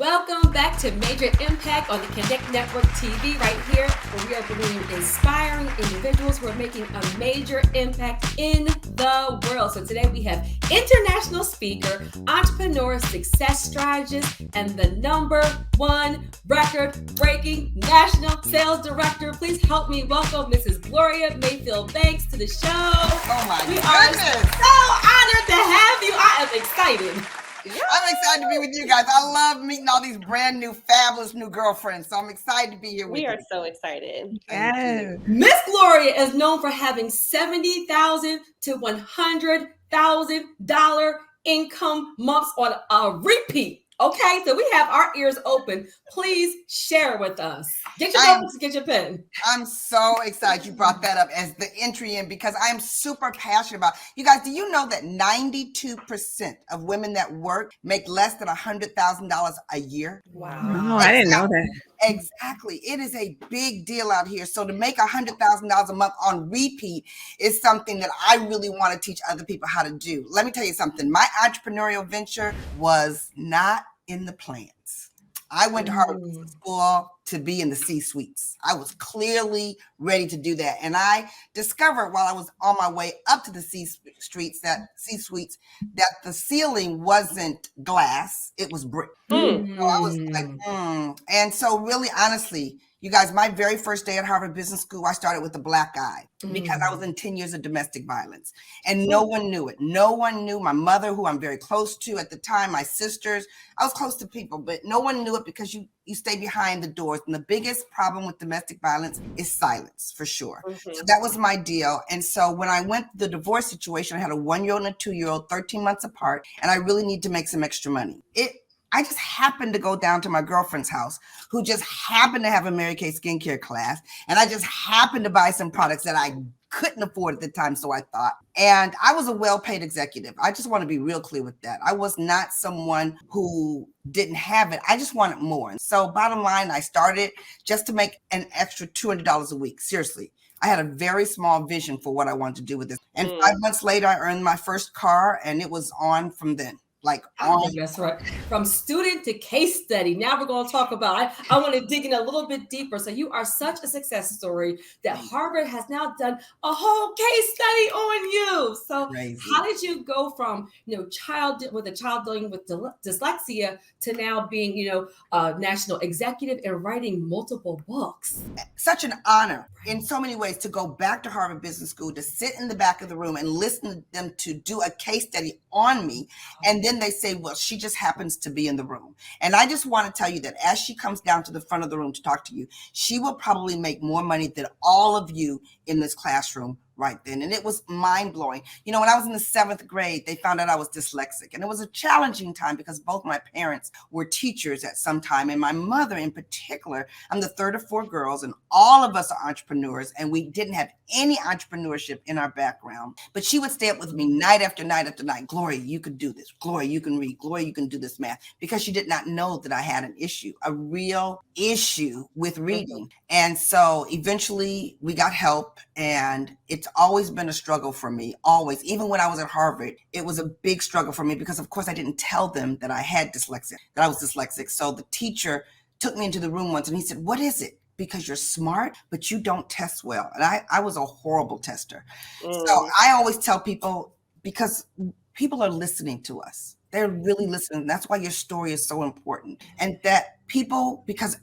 Welcome back to Major Impact on the Connect Network TV right here, where we are bringing inspiring individuals who are making a major impact in the world. So today we have international speaker, entrepreneur, success strategist, and the #1 record-breaking national sales director. Please help me welcome Mrs. Gloria Mayfield Banks to the show. Oh my We goodness. are so honored to have you. I am excited. I'm excited to be with you guys. I love meeting all these brand new, fabulous new girlfriends. So I'm excited to be here with you. We are so excited. Yes. Miss Gloria is known for having $70,000 to $100,000 income months on a repeat. Okay, so we have our ears open. Please share with us. Get your notebooks, get your pen. I'm so excited you brought that up as the entry in because I am super passionate about. You guys, do you know that 92% of women that work make less than $100,000 a year? Wow. No, I didn't know that. Exactly. It is a big deal out here. So to make $100,000 a month on repeat is something that I really want to teach other people how to do. Let me tell you something. My entrepreneurial venture was not in the plans. I went to Harvard Business School to be in the C-suites. I was clearly ready to do that. And I discovered while I was on my way up to the C-suites that the ceiling wasn't glass, it was brick. So I was like, And so really, honestly, you guys, my very first day at Harvard Business School, I started with a black eye because I was in 10 years of domestic violence and no one knew it. No one knew. My mother, who I'm very close to at the time, my sisters, I was close to people, but no one knew it because you stay behind the doors. And the biggest problem with domestic violence is silence, for sure. So that was my deal. And so when I went through the divorce situation, I had a 1-year-old and a 2-year-old, 13 months apart, and I really need to make some extra money. I just happened to go down to my girlfriend's house who just happened to have a Mary Kay skincare class. And I just happened to buy some products that I couldn't afford at the time, so I thought. And I was a well-paid executive. I just want to be real clear with that. I was not someone who didn't have it. I just wanted more. And so bottom line, I started just to make an extra $200 a week. Seriously. I had a very small vision for what I wanted to do with this. And 5 months later, I earned my first car and it was on from then. That's right. From student to case study. Now we're going to talk about, I want to dig in a little bit deeper. So you are such a success story that Harvard has now done a whole case study on you. So how did you go from, a child dealing with dyslexia to now being, a national executive and writing multiple books? Such an honor in so many ways to go back to Harvard Business School, to sit in the back of the room and listen to them to do a case study on me. And then they say, well, she just happens to be in the room. And I just want to tell you that as she comes down to the front of the room to talk to you, she will probably make more money than all of you in this classroom right then. And it was mind-blowing. When I was in the 7th grade, they found out I was dyslexic. And it was a challenging time because both my parents were teachers at some time. And my mother in particular, I'm the third of 4 girls, and all of us are entrepreneurs. And we didn't have any entrepreneurship in our background. But she would stay up with me night after night after night. Gloria, you could do this. Gloria, you can read. Gloria, you can do this math. Because she did not know that I had an issue, a real issue with reading. And so eventually we got help, and it's always been a struggle for me, always. Even when I was at Harvard, it was a big struggle for me because, of course, I didn't tell them that I had dyslexia, that I was dyslexic. So the teacher took me into the room once and he said, what is it? Because you're smart, but you don't test well. And I was a horrible tester. So I always tell people, because people are listening to us. They're really listening. That's why your story is so important. And that people, because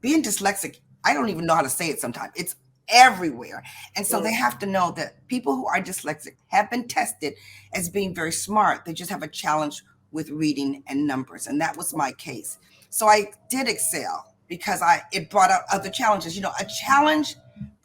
being dyslexic, I don't even know how to say it sometimes. It's everywhere. And so they have to know that people who are dyslexic have been tested as being very smart. They just have a challenge with reading and numbers. And that was my case. So I did excel because it brought out other challenges. A challenge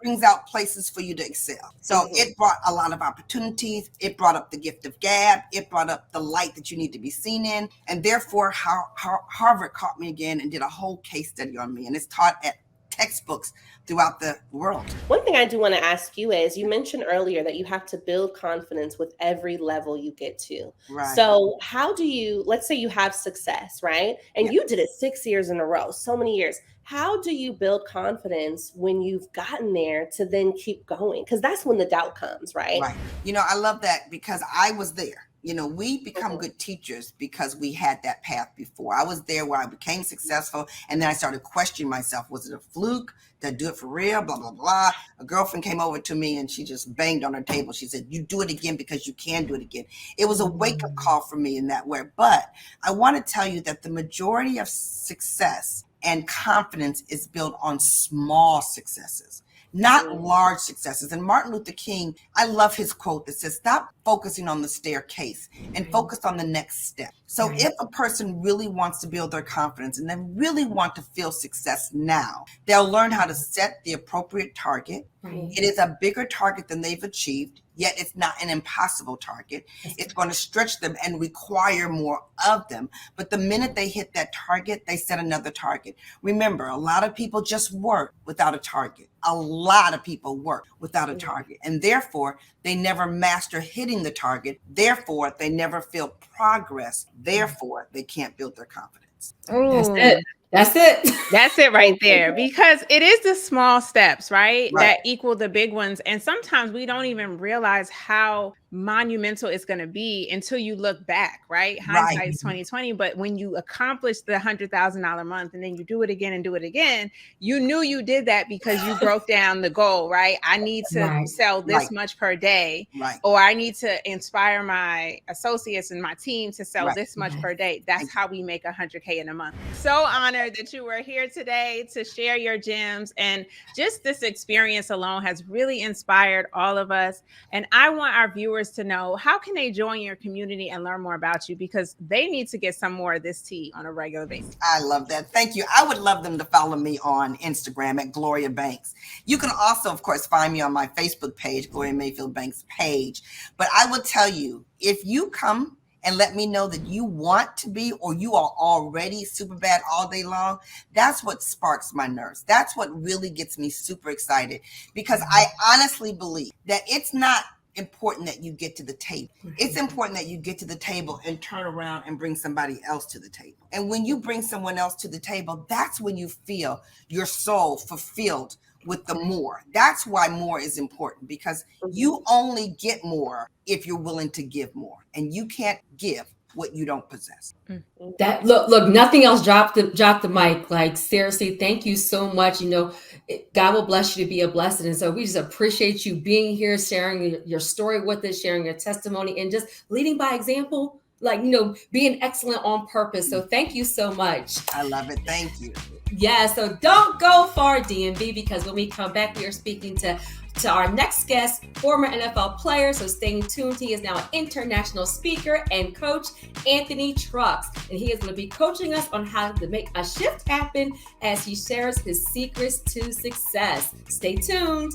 brings out places for you to excel. So it brought a lot of opportunities. It brought up the gift of gab. It brought up the light that you need to be seen in. And therefore, Harvard caught me again and did a whole case study on me. And it's taught at textbooks throughout the world. One thing I do want to ask you is, you mentioned earlier that you have to build confidence with every level you get to. Right. So how do you, let's say you have success, right? And you did it 6 years in a row, so many years. How do you build confidence when you've gotten there to then keep going? Because that's when the doubt comes, right? Right. I love that because I was there. we become good teachers because we had that path before. I was there where I became successful, and then I started questioning myself. Was it a fluke? Did I do it for real? Blah, blah, blah. A girlfriend came over to me and she just banged on her table. She said, you do it again because you can do it again. It was a wake-up call for me in that way. But I want to tell you that the majority of success and confidence is built on small successes, not large successes. And Martin Luther King, I love his quote that says, stop focusing on the staircase and focus on the next step. So if a person really wants to build their confidence and they really want to feel success now, they'll learn how to set the appropriate target. It is a bigger target than they've achieved, yet it's not an impossible target. It's going to stretch them and require more of them. But the minute they hit that target, they set another target. Remember, a lot of people just work without a target. A lot of people work without a target, and therefore they never master hitting the target. Therefore, they never feel progress. Therefore, they can't build their confidence. That's it. That's it. That's it right there, because it is the small steps, right, that equal the big ones. And sometimes we don't even realize how monumental it's going to be until you look back, right? Hindsight is 2020. But when you accomplish the $100,000 month and then you do it again and do it again, you knew you did that because you broke down the goal, right? I need to sell this much per day, or I need to inspire my associates and my team to sell this much per day. That's how we make 100K in a month. So honored that you were here today to share your gems, and just this experience alone has really inspired all of us. And I want our viewers to know, how can they join your community and learn more about you, because they need to get some more of this tea on a regular basis. I love that. Thank you. I would love them to follow me on Instagram at Gloria Banks. You can also, of course, find me on my Facebook page, Gloria Mayfield Banks page. But I will tell you, if you come and let me know that you want to be, or you are already super bad all day long, that's what sparks my nerves. That's what really gets me super excited, because I honestly believe that it's not important that you get to the table. It's important that you get to the table and turn around and bring somebody else to the table. And when you bring someone else to the table, that's when you feel your soul fulfilled with the more. That's why more is important, because you only get more if you're willing to give more, and you can't give what you don't possess. That look, nothing else. Drop the mic. Like, seriously, thank you so much. God will bless you to be a blessing. And so we just appreciate you being here, sharing your story with us, sharing your testimony, and just leading by example, like, being excellent on purpose. So thank you so much. I love it. Thank you. Yeah, so don't go far, DMV, because when we come back, we are speaking to our next guest, former NFL player. So staying tuned. He is now an international speaker and coach, Anthony Trucks. And he is going to be coaching us on how to make a shift happen as he shares his secrets to success. Stay tuned.